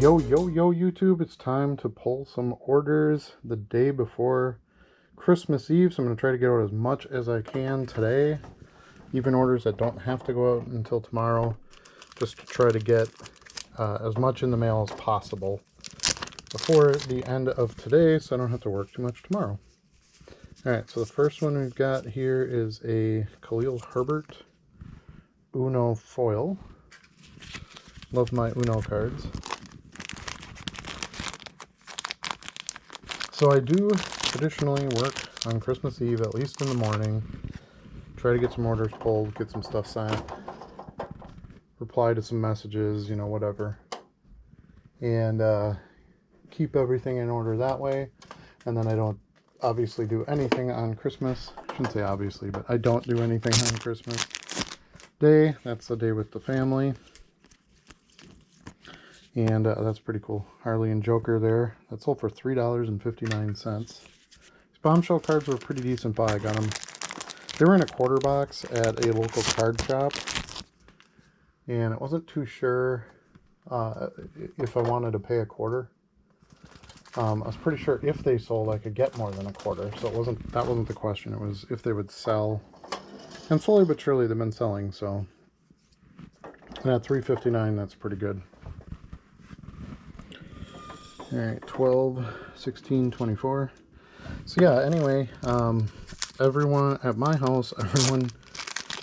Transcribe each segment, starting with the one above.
Yo, YouTube, it's time to pull some orders the day before Christmas Eve, so I'm going to try to get out as much as I can today, even orders that don't have to go out until tomorrow, just to try to get as much in the mail as possible before the end of today, so I don't have to work too much tomorrow. Alright, so the first one we've got here is a Khalil Herbert Uno foil. Love my Uno cards. So I do traditionally work on Christmas Eve, at least in the morning. Try to get some orders pulled, get some stuff sent, reply to some messages, you know, whatever. And keep everything in order that way. And then I don't obviously do anything on Christmas. I shouldn't say obviously, but I don't do anything on Christmas Day. That's the day with the family. And that's pretty cool. Harley and Joker there. That sold for $3.59. These bombshell cards were a pretty decent buy. I got them. They were in a quarter box at a local card shop. And I wasn't too sure if I wanted to pay a quarter. I was pretty sure if they sold, I could get more than a quarter. So that wasn't the question. It was if they would sell. And slowly but surely they've been selling. So, and at $3.59, that's pretty good. Alright, 12, 16, 24. So yeah, anyway, everyone at my house, everyone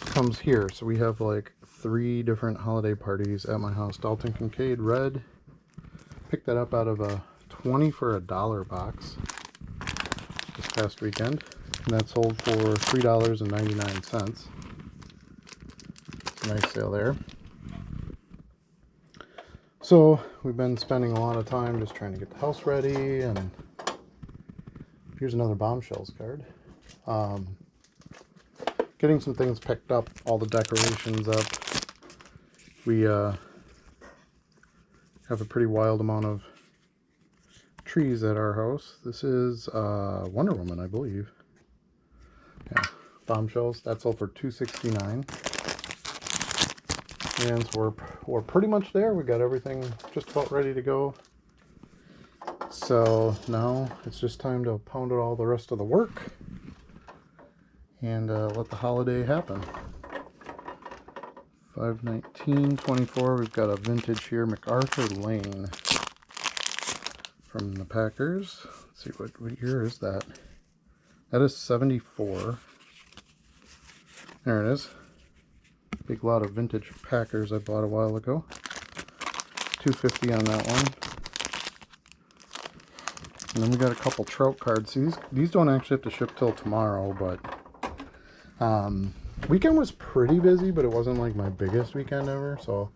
comes here. So we have like 3 different holiday parties at my house. Dalton Kincaid Red. Picked that up out of a 20 for a $1 box this past weekend. And that sold for $3.99. Nice sale there. So we've been spending a lot of time just trying to get the house ready, and here's another bombshells card. Getting some things picked up, all the decorations up. We have a pretty wild amount of trees at our house. This is Wonder Woman, I believe. Yeah, bombshells. That sold for $2.69. And so we're pretty much there. We got everything just about ready to go. So now it's just time to pound out all the rest of the work and let the holiday happen. 5/19/24. We've got a vintage here, MacArthur Lane from the Packers. Let's see, what year is that? That is 74. There it is. Big lot of vintage Packers I bought a while ago. $2.50 on that one. And then we got a couple Trout cards. See, these don't actually have to ship till tomorrow, but weekend was pretty busy, but it wasn't like my biggest weekend ever, so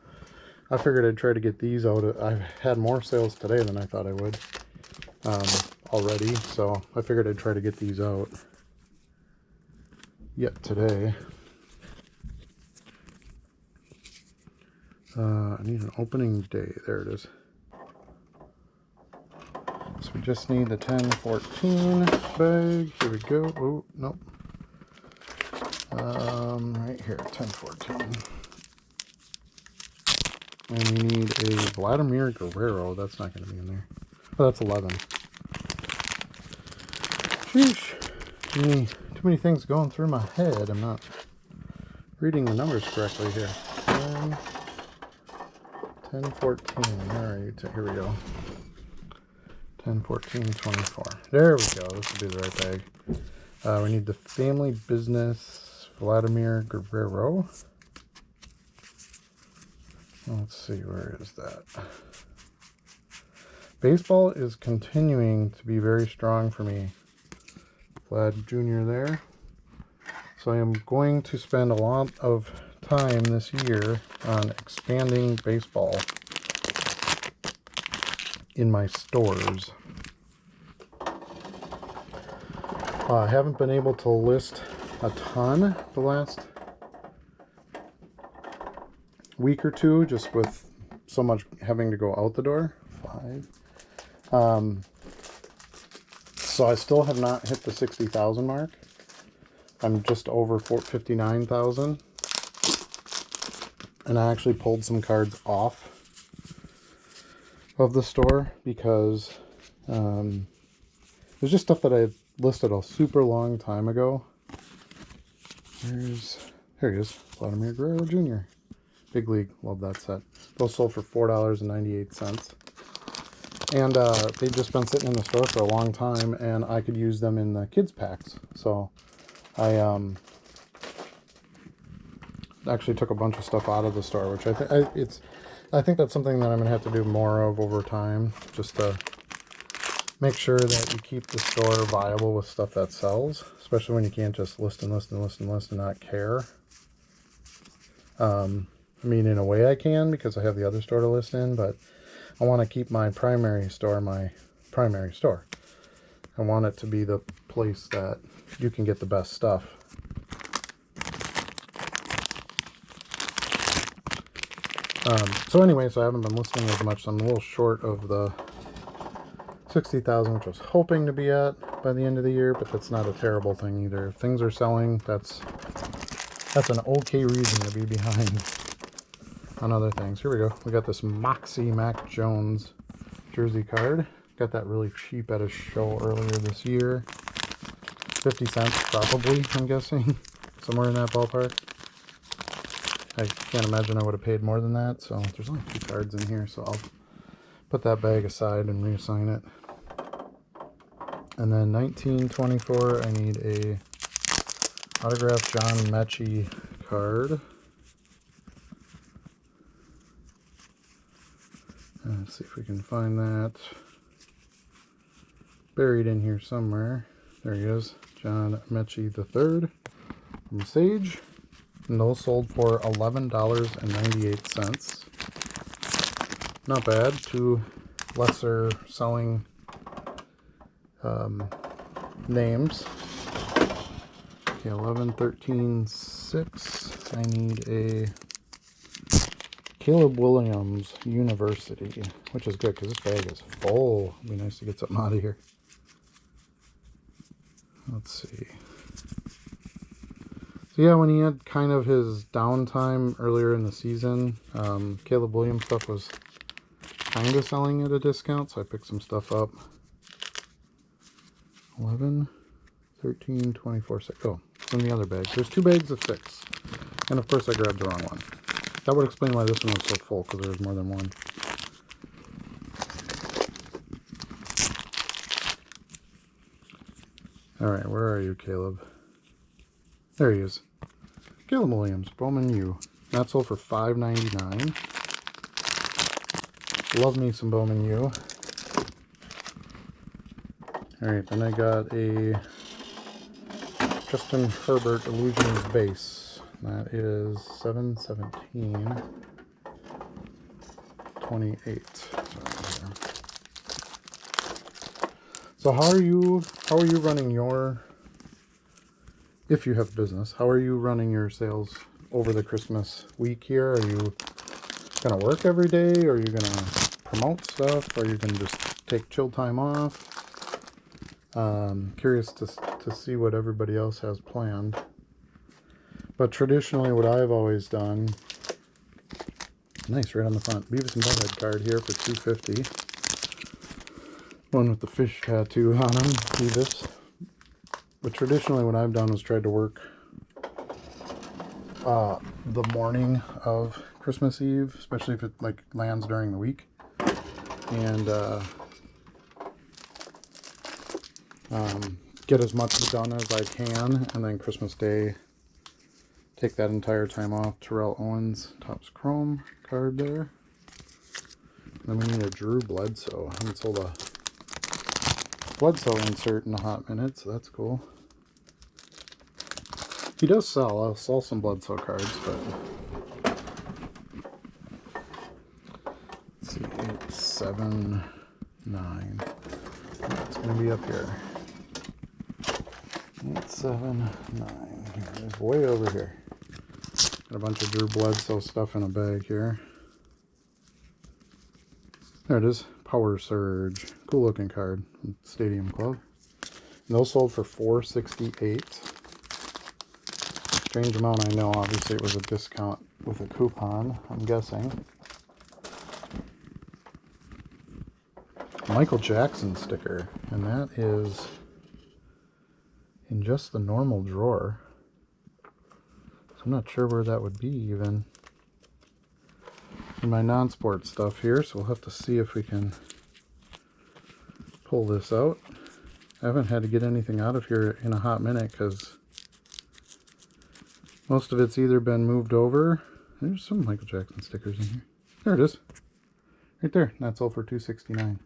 I figured I'd try to get these out. I've had more sales today than I thought I would already, so I figured I'd try to get these out yet today. I need an opening day. There it is. So we just need the 1014 bag. Here we go. Oh, nope. Right here, 1014. And we need a Vladimir Guerrero. That's not going to be in there. Oh, that's 11. Sheesh. Too many things going through my head. I'm not reading the numbers correctly here. 1014. Alright, here we go. 10/14/24. There we go. This will be the right bag. We need the Family Business Vladimir Guerrero. Let's see, where is that? Baseball is continuing to be very strong for me. Vlad Jr. there. So I am going to spend a lot of time this year on expanding baseball in my stores. I haven't been able to list a ton the last week or two, just with so much having to go out the door. 5. So I still have not hit the 60,000 mark. I'm just over 59,000. And I actually pulled some cards off of the store because there's just stuff that I had listed a super long time ago. Here he is, Vladimir Guerrero Jr. Big League, love that set. Those sold for $4.98. And they've just been sitting in the store for a long time, and I could use them in the kids packs. So I actually took a bunch of stuff out of the store, which I think that's something that I'm gonna have to do more of over time, just to make sure that you keep the store viable with stuff that sells, especially when you can't just list and list and list and list and not care. I mean, in a way I can, because I have the other store to list in, but I want to keep my primary store my primary store. I want it to be the place that you can get the best stuff. So anyway, so I haven't been listing as much, so I'm a little short of the 60,000, which I was hoping to be at by the end of the year, but that's not a terrible thing either. If things are selling, that's an okay reason to be behind on other things. Here we go. We got this Moxie Mac Jones jersey card. Got that really cheap at a show earlier this year. 50 cents probably, I'm guessing. Somewhere in that ballpark. I can't imagine I would have paid more than that. So there's only 2 cards in here, so I'll put that bag aside and reassign it. And then 1924, I need a autographed John Mechie card. Let's see if we can find that. Buried in here somewhere. There he is. John Mechie III from Sage. And those sold for $11.98. Not bad. 2 lesser selling names. Okay, 11, 13, 6. I need a Caleb Williams University, which is good because this bag is full. It'd be nice to get something out of here. Let's see. So yeah, when he had kind of his downtime earlier in the season, Caleb Williams stuff was kind of selling at a discount, so I picked some stuff up. 11, 13, 24, 6. Oh, it's in the other bag. There's 2 bags of 6. And of course I grabbed the wrong one. That would explain why this one was so full, because there was more than one. Alright, where are you, Caleb? There he is. Caleb Williams, Bowman U. That sold for $5.99. Love me some Bowman U. Alright, then I got a Justin Herbert Illusions base. That is $7.17.28. So how are you running your, if you have business, how are you running your sales over the Christmas week here? Are you going to work every day? Are you going to promote stuff? Are you going to just take chill time off? Curious to see what everybody else has planned. But traditionally what I've always done, nice right on the front, Beavis and Butthead card here for $2.50. One with the fish tattoo on him, Beavis. But traditionally what I've done is tried to work the morning of Christmas Eve, especially if it like lands during the week, and get as much done as I can, and then Christmas Day take that entire time off. Terrell Owens Topps Chrome card there. Then we need a Drew Bledsoe. I haven't sold a Bledsoe insert in a hot minute, so that's cool. He does sell. I'll sell some Bledsoe cards, but let's see, 8, 7, 9. It's going to be up here. 8, 7, 9. Here it is, way over here. Got a bunch of Drew Bledsoe stuff in a bag here. There it is. Power Surge. Cool looking card from Stadium Club. And those sold for $4.68. Strange amount, I know. Obviously, it was a discount with a coupon, I'm guessing. Michael Jackson sticker, and that is in just the normal drawer. So I'm not sure where that would be even. In my non-sport stuff here, so we'll have to see if we can pull this out. I haven't had to get anything out of here in a hot minute because most of it's either been moved over. There's some Michael Jackson stickers in here. There it is. Right there. That's all for $2.69.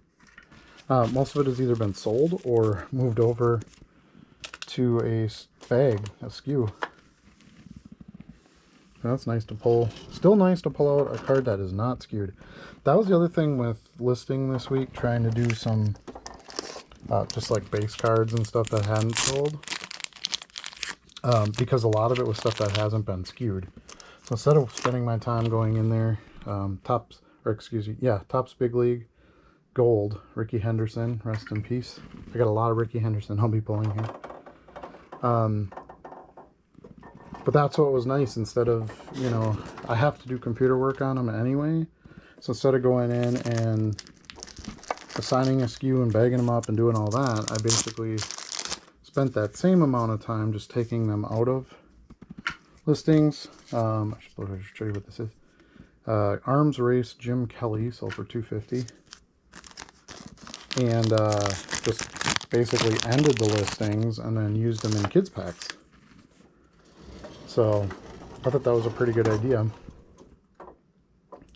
Most of it has either been sold or moved over to a bag, a SKU. So that's nice to pull. Still nice to pull out a card that is not skewed. That was the other thing with listing this week, trying to do some just like base cards and stuff that hadn't sold. Because a lot of it was stuff that hasn't been skewed. So instead of spending my time going in there, Topps Big League Gold, Ricky Henderson, rest in peace. I got a lot of Ricky Henderson I'll be pulling here. But that's what was nice. Instead of, you know, I have to do computer work on them anyway. So instead of going in and assigning a SKU and bagging them up and doing all that, I basically spent that same amount of time just taking them out of listings. I should show you what this is. Arms Race Jim Kelly sold for $2.50. And just basically ended the listings and then used them in kids packs. So I thought that was a pretty good idea.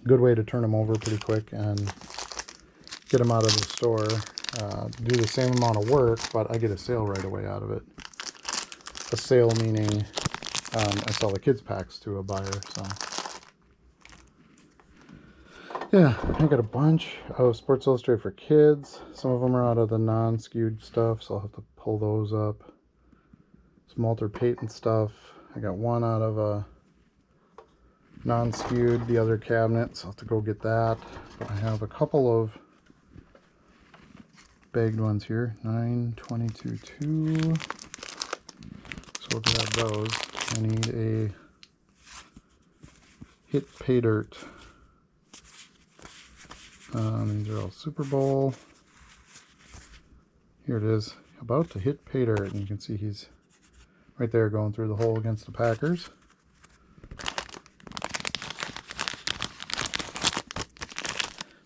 Good way to turn them over pretty quick and get them out of the store. Do the same amount of work, but I get a sale right away out of it. A sale meaning I sell the kids packs to a buyer. So yeah, I got a bunch of Sports Illustrated for kids. Some of them are out of the non-skewed stuff, so I'll have to pull those up. Some Walter Payton stuff. I got one out of a non-skewed, the other cabinet, so I'll have to go get that. But I have a couple of bagged ones here. 9/22/2. So we'll grab those. I need a Hit Pay Dirt. These are all Super Bowl. Here it is. About to hit Pay Dirt, and you can see he's right there going through the hole against the Packers.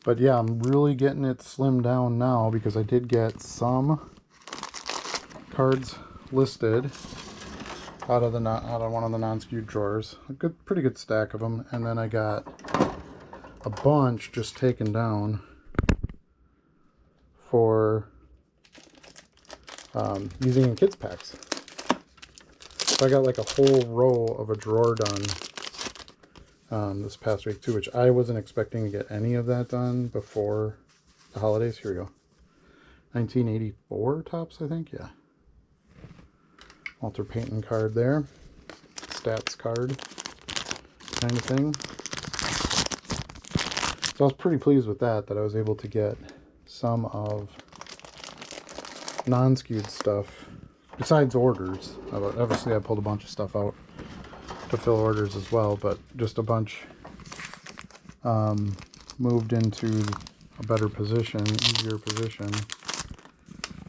But yeah, I'm really getting it slimmed down now because I did get some cards listed out of one of the non-skewed drawers. Pretty good stack of them, and then I got a bunch just taken down for using in kids packs. So I got like a whole row of a drawer done this past week too, which I wasn't expecting to get any of that done before the holidays. Here we go. 1984 Topps, I think. Yeah. Walter Payton card there. Stats card kind of thing. So I was pretty pleased with that I was able to get some of non-skewed stuff besides orders. Obviously I pulled a bunch of stuff out to fill orders as well, but just a bunch moved into a better position, easier position,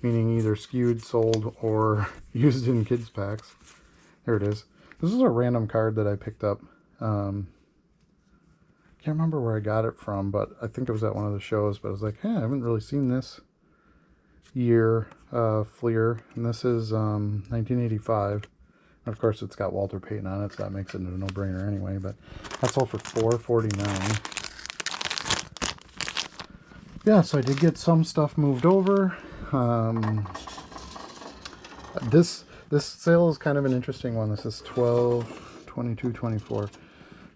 meaning either skewed, sold, or used in kids packs. There it is. This is a random card that I picked up. Can't remember where I got it from, but I think it was at one of the shows. But I was like, hey, I haven't really seen this year Fleer, and this is 1985. And of course, it's got Walter Payton on it, so that makes it a no-brainer anyway. But that's all for $4.49. Yeah, so I did get some stuff moved over. This sale is kind of an interesting one. This is 12/22/24.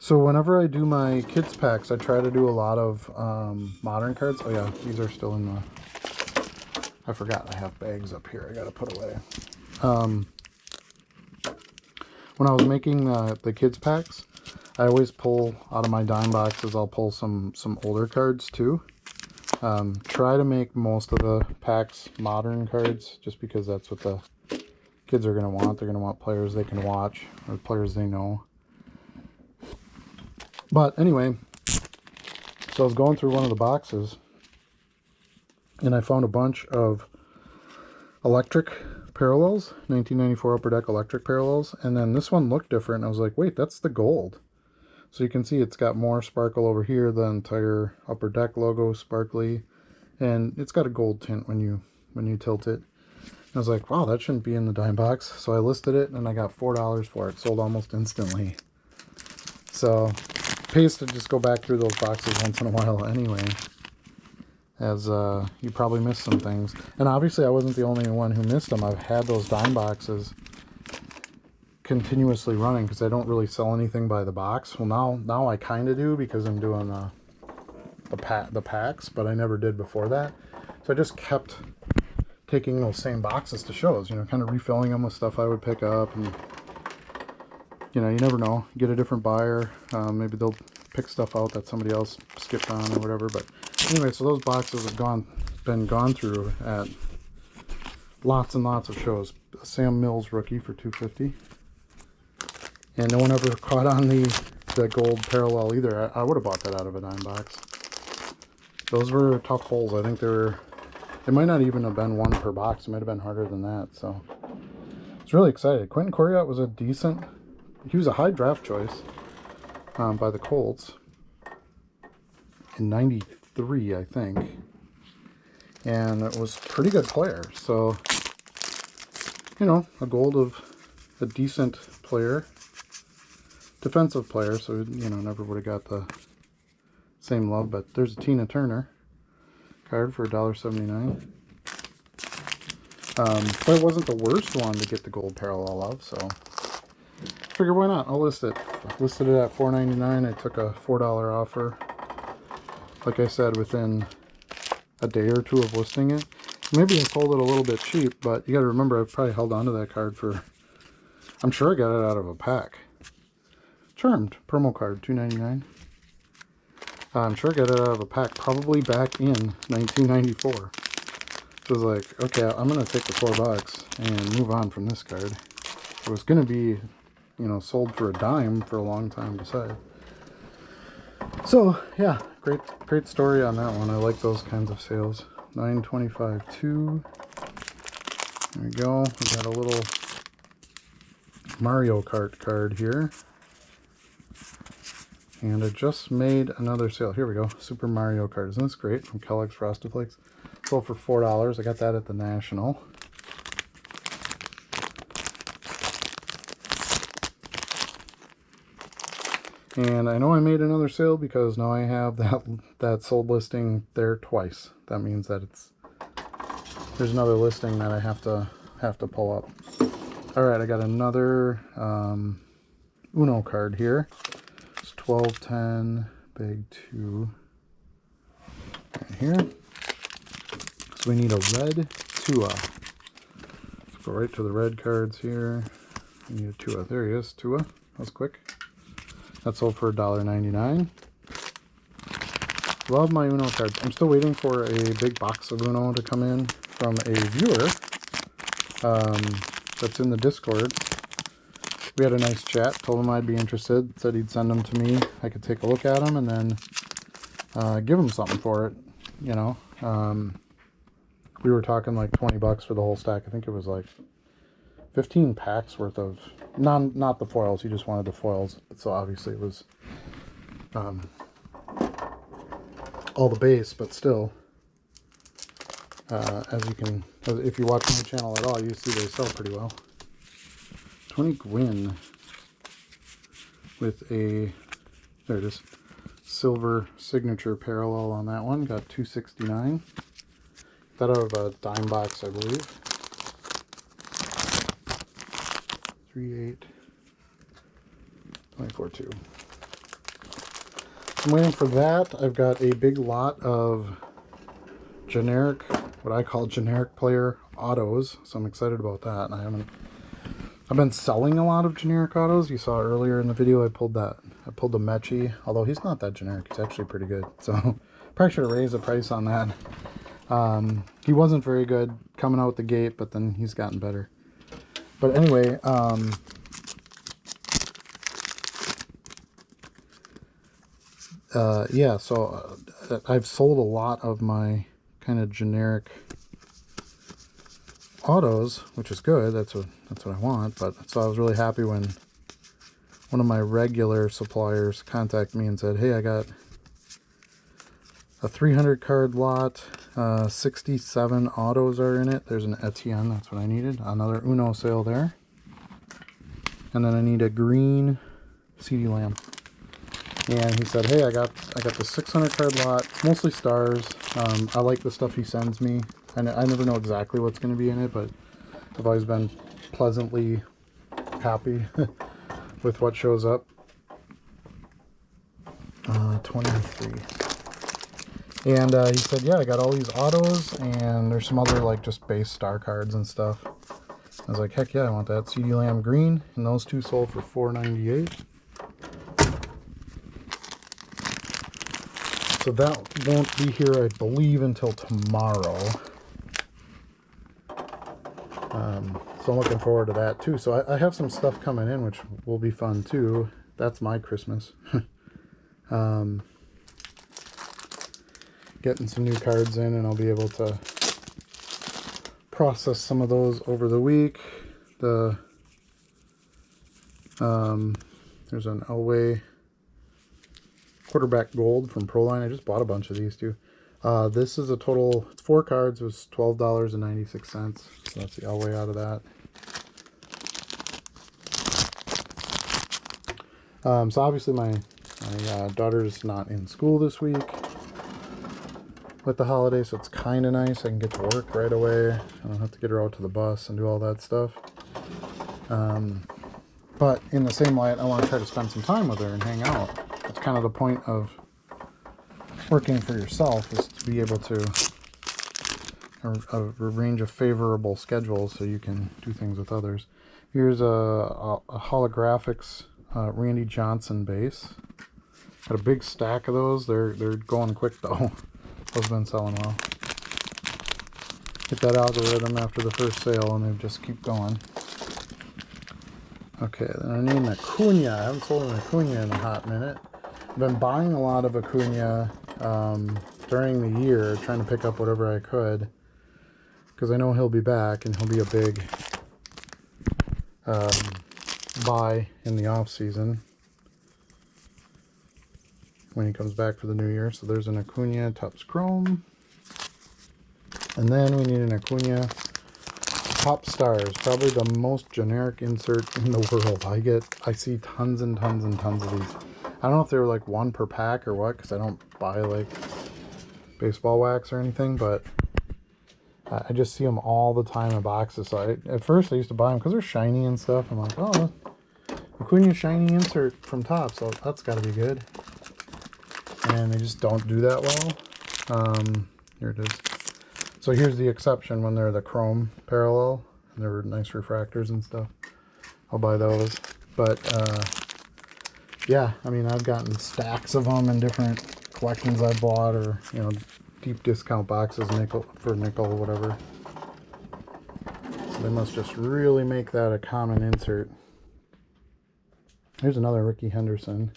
So whenever I do my kids packs, I try to do a lot of modern cards. Oh yeah, these are still in the... I forgot I have bags up here I gotta put away. When I was making the kids packs, I always pull out of my dime boxes, I'll pull some older cards too. Try to make most of the packs modern cards, just because that's what the kids are going to want. They're going to want players they can watch, or players they know. But anyway, so I was going through one of the boxes, and I found a bunch of electric parallels, 1994 Upper Deck electric parallels, and then this one looked different. I was like, wait, that's the gold. So you can see it's got more sparkle over here. The entire Upper Deck logo sparkly, and it's got a gold tint when you tilt it. I was like, wow, that shouldn't be in the dime box. So I listed it, and I got $4 for it. Sold almost instantly. So pays to just go back through those boxes once in a while anyway, as you probably missed some things. And obviously I wasn't the only one who missed them. I've had those dime boxes continuously running because I don't really sell anything by the box. Well, now I kind of do, because I'm doing the packs, but I never did before that. So I just kept taking those same boxes to shows, you know, kind of refilling them with stuff I would pick up. And you know, you never know, get a different buyer, maybe they'll pick stuff out that somebody else skipped on or whatever. But anyway, so those boxes have been gone through at lots and lots of shows. Sam Mills rookie for $250, and no one ever caught on the gold parallel either. I would have bought that out of a dime box. Those were tough pulls. I think they might not even have been one per box. It might have been harder than that. So I was really excited. Quentin Coryatt was he was a high draft choice by the Colts in '93, I think, and it was a pretty good player. So, you know, a gold of a decent player, defensive player. So, you know, never would have got the same love. But there's a Tina Turner card for $1.79. But it wasn't the worst one to get the gold parallel of, so figure why not? I'll list it. Listed it at $4.99. I took a $4 offer. Like I said, within a day or two of listing it. Maybe I sold it a little bit cheap, but you got to remember I've probably held on to that card for, I'm sure I got it out of a pack. Charmed promo card, $2.99. I'm sure I got it out of a pack probably back in 1994. So I was like, okay, I'm going to take the $4 and move on from this card. It was going to be, you know, sold for a dime for a long time to say. So yeah, great story on that one. I like those kinds of sales. 925.2. There we go. We got a little Mario Kart card here. And I just made another sale. Here we go. Super Mario Kart. Isn't this great? From Kellogg's Frosted Flakes. Sold for $4. I got that at the National. And I know I made another sale because now I have that sold listing there twice. That means that there's another listing that I have to pull up. All right, I got another Uno card here. It's 1210 big 2 right here. So we need a red Tua. Let's go right to the red cards here. We need a Tua. There he is, Tua. That was quick. That sold for $1.99. Love my Uno cards. I'm still waiting for a big box of Uno to come in from a viewer that's in the Discord. We had a nice chat. Told him I'd be interested. Said he'd send them to me. I could take a look at them and then give him something for it. You know, we were talking like $20 for the whole stack. I think it was like 15 packs worth of, not the foils, he just wanted the foils, so obviously it was all the base, but still, if you watch my channel at all, you see they sell pretty well. 20 Gwyn with a, there it is, silver signature parallel on that one, got $2.69. That out of a dime box, I believe. 38 24.2. I'm waiting for that. I've got a big lot of generic, what I call generic player autos, so I'm excited about that. And I've been selling a lot of generic autos. You saw earlier in the video I pulled the Mechie, although he's not that generic, he's actually pretty good. So Probably should have raised the price on that. He wasn't very good coming out the gate, but then he's gotten better. But anyway, yeah, so I've sold a lot of my kind of generic autos, which is good. That's what I want. But so I was really happy when one of my regular suppliers contacted me and said, hey, I got a 300 card lot, 67 autos are in it. There's an Etienne, that's what I needed. Another Uno sale there. And then I need a green CD lamp. And he said, hey, I got the 600 card lot. It's mostly stars. I like the stuff he sends me. I never know exactly what's going to be in it, but I've always been pleasantly happy with what shows up. 23. And he said, yeah, I got all these autos, and there's some other like just base star cards and stuff. I was like, heck yeah, I want that. CD Lamb green, and those two sold for $4.98. So that won't be here, I believe, until tomorrow. So I'm looking forward to that too. So I have some stuff coming in, which will be fun too. That's my Christmas. Getting some new cards in, and I'll be able to process some of those over the week. There's an Elway quarterback gold from Proline. I just bought a bunch of these too. This is a total, it's 4 cards, it was $12.96. So that's the Elway out of that. So obviously my daughter's not in school this week with the holiday, so it's kind of nice. I can get to work right away. I don't have to get her out to the bus and do all that stuff. But in the same light, I want to try to spend some time with her and hang out. That's kind of the point of working for yourself, is to be able to arrange a favorable schedule so you can do things with others. Here's a holographics Randy Johnson base. Got a big stack of those. They're going quick though. Those have been selling well. Hit that algorithm after the first sale and they just keep going. Okay, then I need an Acuna. I haven't sold an Acuna in a hot minute. I've been buying a lot of Acuna during the year, trying to pick up whatever I could, because I know he'll be back and he'll be a big buy in the off season when he comes back for the new year. So there's an Acuna Topps Chrome, and then we need an Acuna Top Stars, probably the most generic insert in the world. I see tons and tons and tons of these. I don't know if they were like 1 per pack or what, because I don't buy like baseball wax or anything, but I just see them all the time in boxes. So at first I used to buy them because they're shiny and stuff. I'm like, oh, Acuna shiny insert from Topps, so that's got to be good. And they just don't do that well. Here it is. So here's the exception, when they're the chrome parallel and they're nice refractors and stuff. I'll buy those. But yeah, I mean, I've gotten stacks of them in different collections I bought, or deep discount boxes, nickel for nickel, whatever. So they must just really make that a common insert. Here's another Ricky Henderson.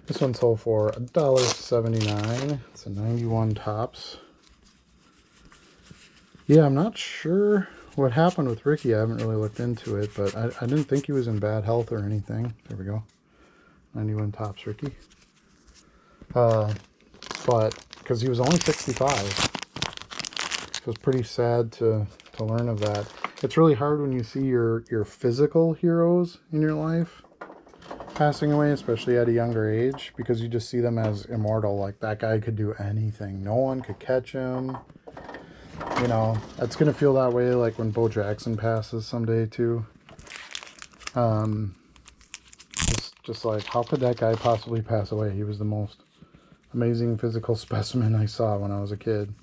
This one sold for $1.79. It's a 91 Topps. Yeah, I'm not sure what happened with Ricky. I haven't really looked into it, but I didn't think he was in bad health or anything. There we go. 91 Topps Ricky. But because he was only 65. It was pretty sad to learn of that. It's really hard when you see your physical heroes in your life passing away, especially at a younger age, because you just see them as immortal. Like, that guy could do anything. No one could catch him. It's going to feel that way like when Bo Jackson passes someday too. Just like, how could that guy possibly pass away? He was the most amazing physical specimen I saw when I was a kid.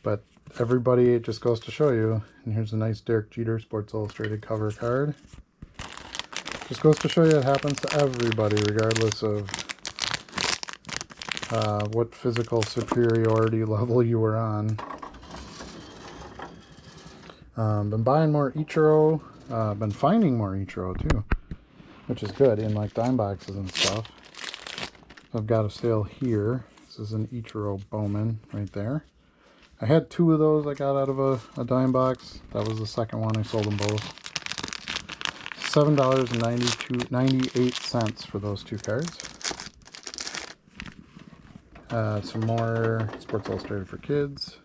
But everybody, it just goes to show you. And here's a nice Derek Jeter Sports Illustrated cover card. Just goes to show you it happens to everybody, regardless of what physical superiority level you were on. Been buying more Ichiro. Been finding more Ichiro too, which is good in like dime boxes and stuff. I've got a sale here. This is an Ichiro Bowman right there. I had 2 of those I got out of a dime box. That was the second one. I sold them both. $7.98 for those 2 cards. Some more Sports Illustrated for kids.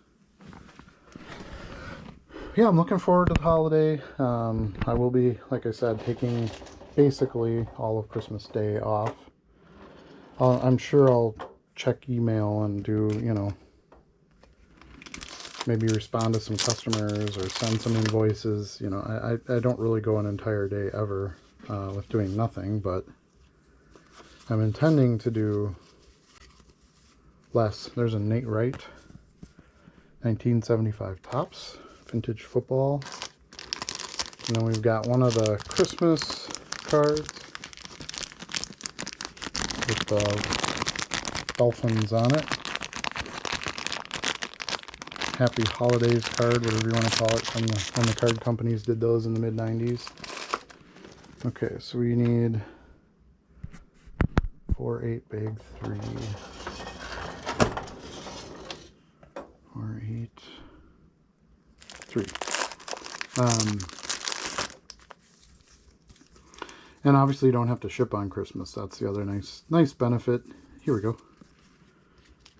Yeah, I'm looking forward to the holiday. I will be, like I said, taking basically all of Christmas Day off. I'm sure I'll check email and do, you know, maybe respond to some customers or send some invoices. You know, I don't really go an entire day ever with doing nothing, but I'm intending to do less. There's a Nate Wright 1975 Topps vintage football, and then we've got one of the Christmas cards with the dolphins on it. Happy Holidays card, whatever you want to call it, from when the card companies did those in the mid-90s. Okay, so we need 4, 8, big 3, 4, 8, 3. And obviously you don't have to ship on Christmas. That's the other nice benefit. Here we go.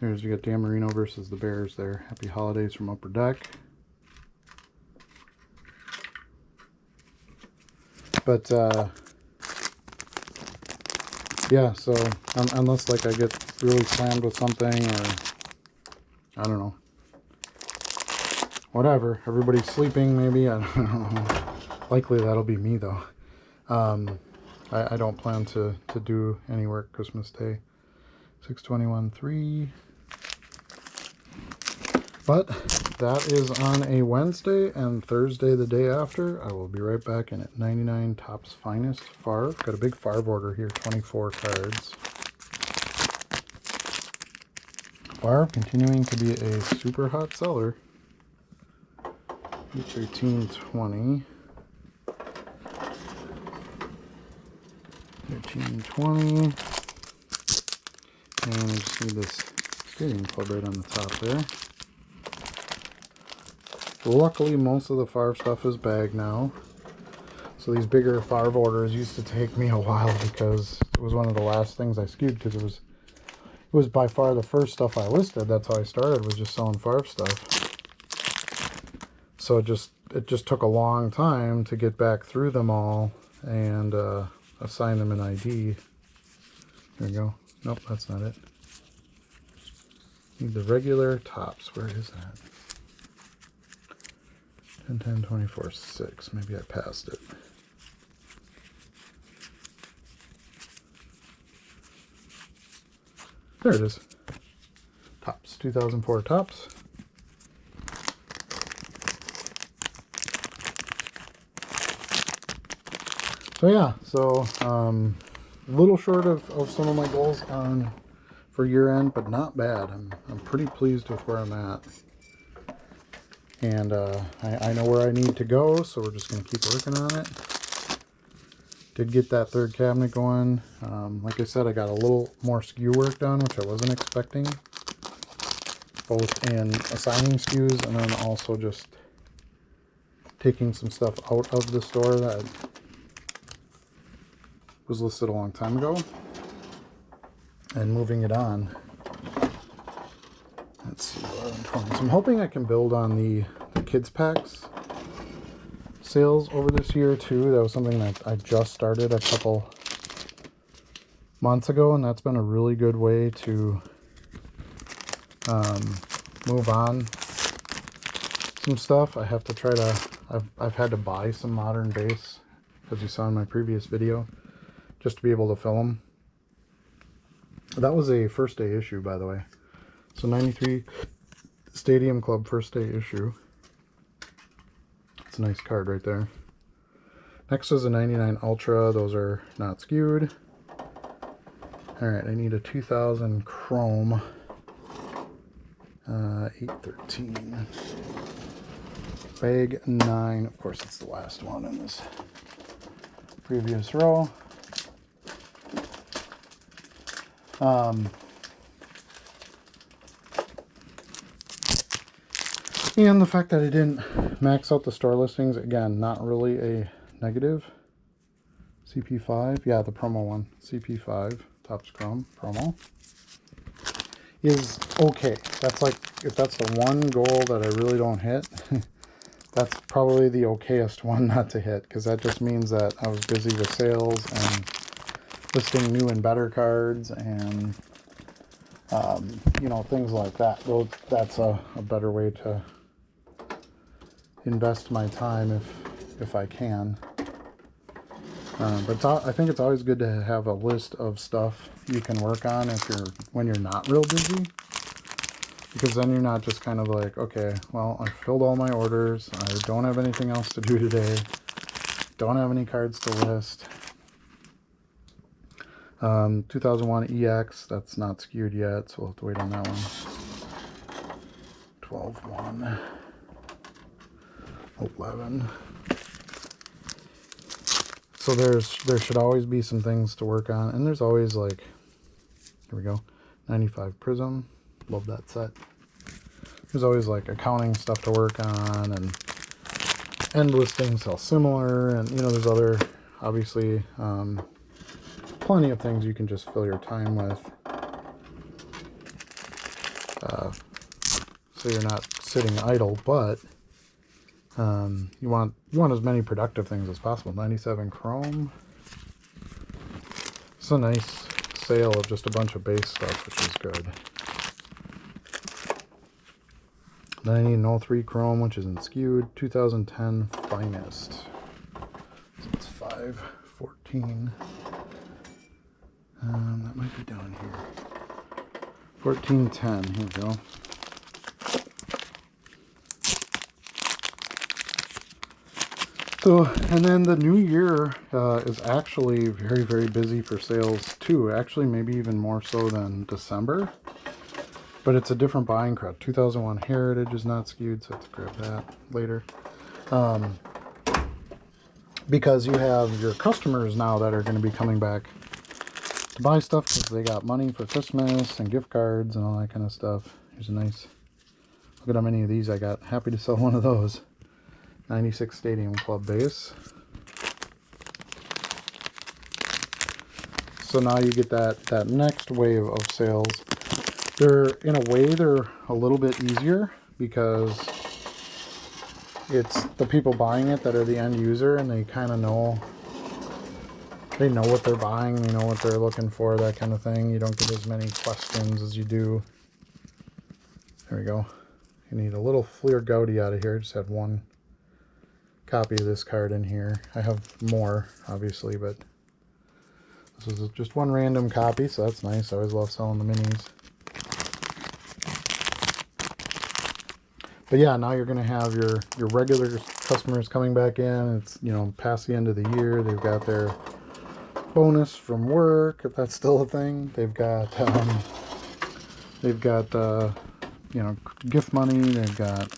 There's, you got Dan Marino versus the Bears there. Happy Holidays from Upper Deck. But yeah, so unless like I get really slammed with something, or I don't know, whatever, everybody's sleeping maybe, I don't know. Likely that'll be me though. I don't plan to do any work Christmas Day. 6/21/3. But that is on a Wednesday, and Thursday the day after I will be right back in at 99 Topps Finest Farv. Got a big Farv order here, 24 cards. Farv continuing to be a super hot seller. 1320. 1320. And we just need this Stadium Club right on the top there. Luckily, most of the Farv stuff is bagged now. So these bigger Farv orders used to take me a while, because it was one of the last things I skewed, because it was by far the first stuff I listed. That's how I started, was just selling Farv stuff. So it just took a long time to get back through them all and assign them an ID. There we go. Nope, that's not it. Need the regular Topps. Where is that? 10, 10, 24, 6. Maybe I passed it. There it is. Topps. 2004 Topps. So yeah, a little short of some of my goals for year end, but not bad. I'm pretty pleased with where I'm at. And I know where I need to go, so we're just going to keep working on it. Did get that third cabinet going. Like I said, I got a little more SKU work done, which I wasn't expecting. Both in assigning SKUs and then also just taking some stuff out of the store that was listed a long time ago and moving it on. Let's see, 11, 20. So I'm hoping I can build on the kids packs sales over this year too. That was something that I just started a couple months ago, and that's been a really good way to move on some stuff. I have to try to, I've had to buy some modern base, as you saw in my previous video, just to be able to fill them. That was a first day issue, by the way. So 93 Stadium Club first day issue. It's a nice card right there. Next is a 99 Ultra. Those are not skewed. All right, I need a 2000 chrome. 813. Bag 9. Of course, it's the last one in this previous row. And the fact that I didn't max out the store listings, again, not really a negative. CP5, yeah, the promo one. CP5, Topps Chrome promo, is okay. That's like, if that's the one goal that I really don't hit, that's probably the okayest one not to hit, because that just means that I was busy with sales and listing new and better cards and, you know, things like that. Well, that's a better way to invest my time if I can. But I think it's always good to have a list of stuff you can work on when you're not real busy, because then you're not just kind of like, okay, well, I filled all my orders, I don't have anything else to do today, don't have any cards to list. 2001 EX, that's not skewed yet, so we'll have to wait on that one. 12-1. 11. So there should always be some things to work on, and there's always, like, here we go, 95 Prism, love that set. There's always like accounting stuff to work on, and end listings sell similar, and you know, there's other, obviously, plenty of things you can just fill your time with, so you're not sitting idle. But you want as many productive things as possible. 97 Chrome. It's a nice sale of just a bunch of base stuff, which is good. Then I need an 03 Chrome, which isn't skewed. 2010 Finest. So it's 514. That might be down here. 1410. Here we go. So, and then the new year is actually very, very busy for sales too. Actually, maybe even more so than December. But it's a different buying crowd. 2001 Heritage is not skewed, so let's grab that later. Because you have your customers now that are going to be coming back to buy stuff because they got money for Christmas and gift cards and all that kind of stuff. Here's a nice, look at how many of these I got. Happy to sell one of those. 96 Stadium Club base. So now you get that next wave of sales. In a way, they're a little bit easier because it's the people buying it that are the end user, and they kind of know, they know what they're buying, they know what they're looking for, that kind of thing. You don't get as many questions as you do. There we go. You need a little Fleer Gaudy out of here. Just have one copy of this card in here. I have more, obviously, but this is just one random copy, so that's nice. I always love selling the minis. But yeah, now you're going to have your regular customers coming back in. It's, you know, past the end of the year. They've got their bonus from work, if that's still a thing. They've got you know, gift money. They've got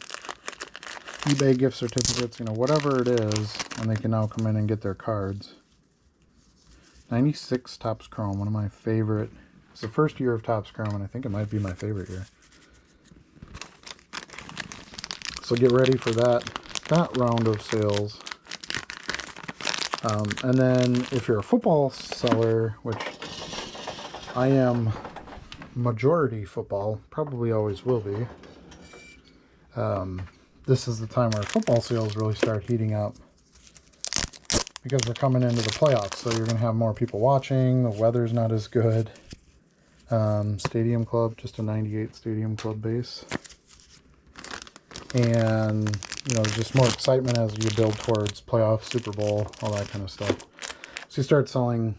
eBay gift certificates, you know, whatever it is, and they can now come in and get their cards. 96 Topps Chrome, one of my favorite. It's the first year of Topps Chrome, and I think it might be my favorite year. So get ready for that round of sales. And then if you're a football seller, which I am majority football, probably always will be, this is the time where football sales really start heating up because we're coming into the playoffs. So you're going to have more people watching. The weather's not as good. Stadium Club, just a 98 Stadium Club base. And, you know, just more excitement as you build towards playoffs, Super Bowl, all that kind of stuff. So you start selling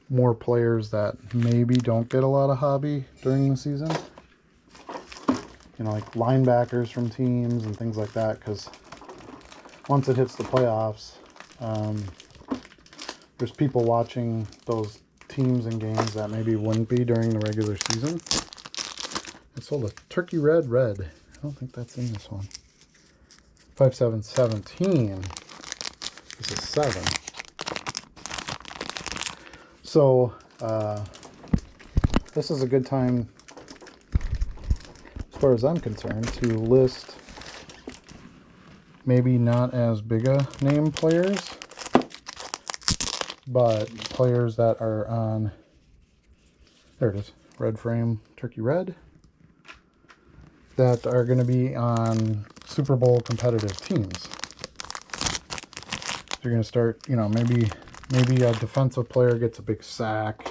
more players that maybe don't get a lot of hobby during the season. You know, like linebackers from teams and things like that, because once it hits the playoffs, there's people watching those teams and games that maybe wouldn't be during the regular season. I sold a Turkey Red. I don't think that's in this one. 5717. This is 7. So this is a good time, as far as I'm concerned, to list maybe not as big a name players, but players that are on, there it is, red frame Turkey Red, that are going to be on Super Bowl competitive teams. You're going to start, you know, maybe a defensive player gets a big sack.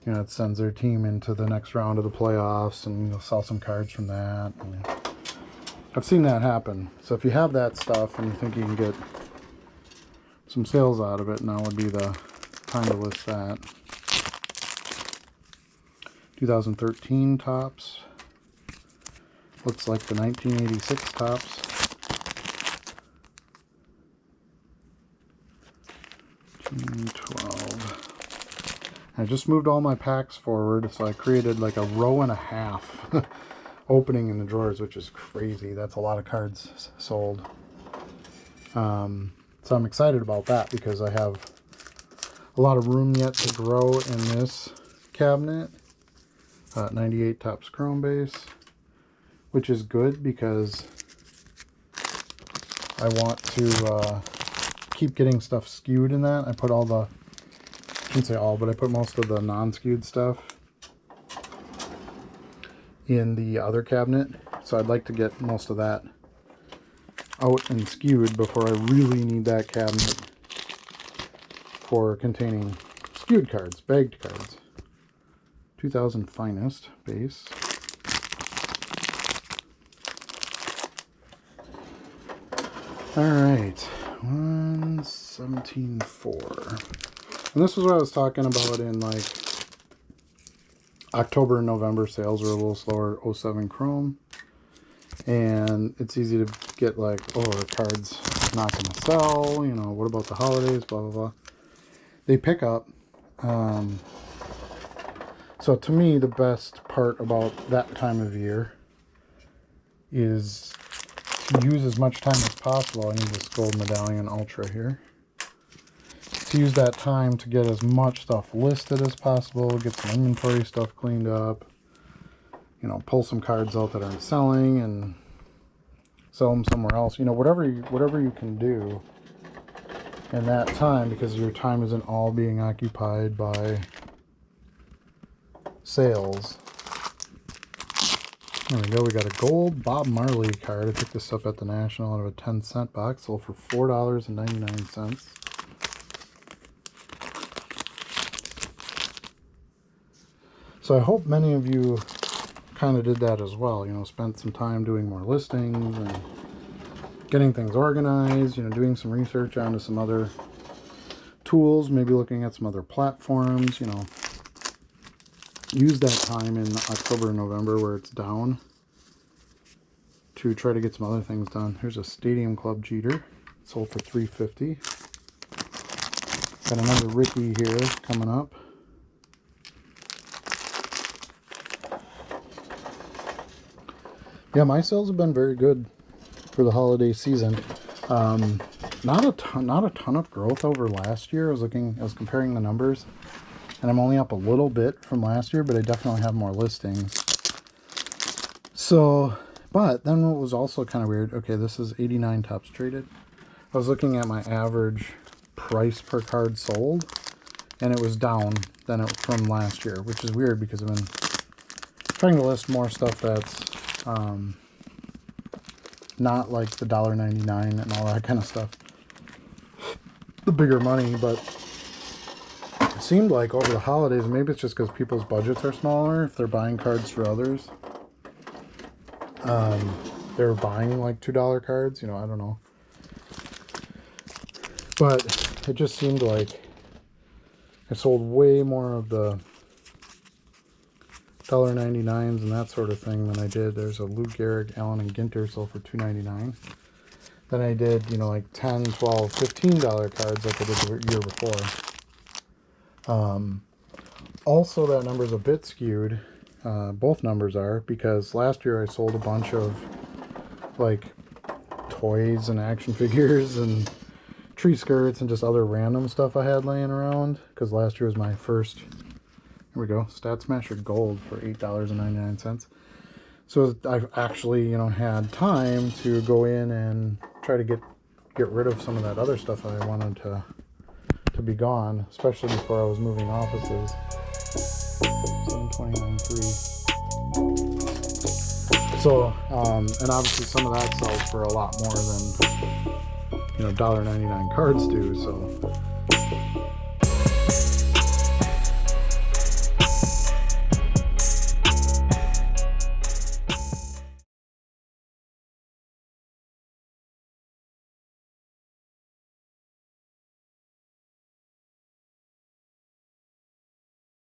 You know, it sends their team into the next round of the playoffs, and you'll sell some cards from that. I mean, I've seen that happen. So if you have that stuff and you think you can get some sales out of it, now would be the time to list that. 2013 tops. Looks like the 1986 tops. 12. I just moved all my packs forward, so I created like a row and a half opening in the drawers, which is crazy. That's a lot of cards sold. So I'm excited about that because I have a lot of room yet to grow in this cabinet. 98 Topps Chrome base, which is good because I want to keep getting stuff skewed in that. I put all the, I shouldn't say all, but I put most of the non-skewed stuff in the other cabinet. So I'd like to get most of that out and skewed before I really need that cabinet for containing skewed cards, bagged cards. 2000 Finest base. Alright, 117.4. And this is what I was talking about in like October and November. Sales were a little slower. 07 Chrome. And it's easy to get like, oh, the card's not going to sell. You know, what about the holidays? Blah, blah, blah. They pick up. So to me, the best part about that time of year is to use as much time as possible. I need this Gold Medallion Ultra here. To use that time to get as much stuff listed as possible, get some inventory stuff cleaned up, you know, pull some cards out that aren't selling and sell them somewhere else. You know, whatever you can do in that time, because your time isn't all being occupied by sales. There we go. We got a gold Bob Marley card. I picked this up at the National out of a 10-cent box. Sold for $4.99. So I hope many of you kind of did that as well. You know, spent some time doing more listings and getting things organized. You know, doing some research onto some other tools. Maybe looking at some other platforms. You know, use that time in October and November where it's down to try to get some other things done. Here's a Stadium Club Jeter. Sold for $3.50. Got another Ricky here coming up. Yeah, my sales have been very good for the holiday season. Not a ton of growth over last year. I was comparing the numbers, and I'm only up a little bit from last year, but I definitely have more listings. So, but then what was also kind of weird, okay, this is 89 Topps Traded. I was looking at my average price per card sold, and it was down from last year, which is weird because I've been trying to list more stuff that's not like the $1.99 and all that kind of stuff. The bigger money, but it seemed like over the holidays, maybe it's just because people's budgets are smaller if they're buying cards for others. They were buying like $2 cards, you know, I don't know. But it just seemed like I sold way more of the $1.99s and that sort of thing than I did. There's a Lou Gehrig, Allen, and Ginter sold for $2.99. Then I did, you know, like $10, $12, $15 cards like I did the year before. Also, that number's a bit skewed. Both numbers are, because last year I sold a bunch of like toys and action figures and tree skirts and just other random stuff I had laying around, because last year was my first, here we go, Stat Smasher Gold for $8.99. So I've actually, had time to go in and try to get rid of some of that other stuff I wanted to be gone, especially before I was moving offices. 729.3. So, and obviously some of that sells for a lot more than, $1.99 cards do. So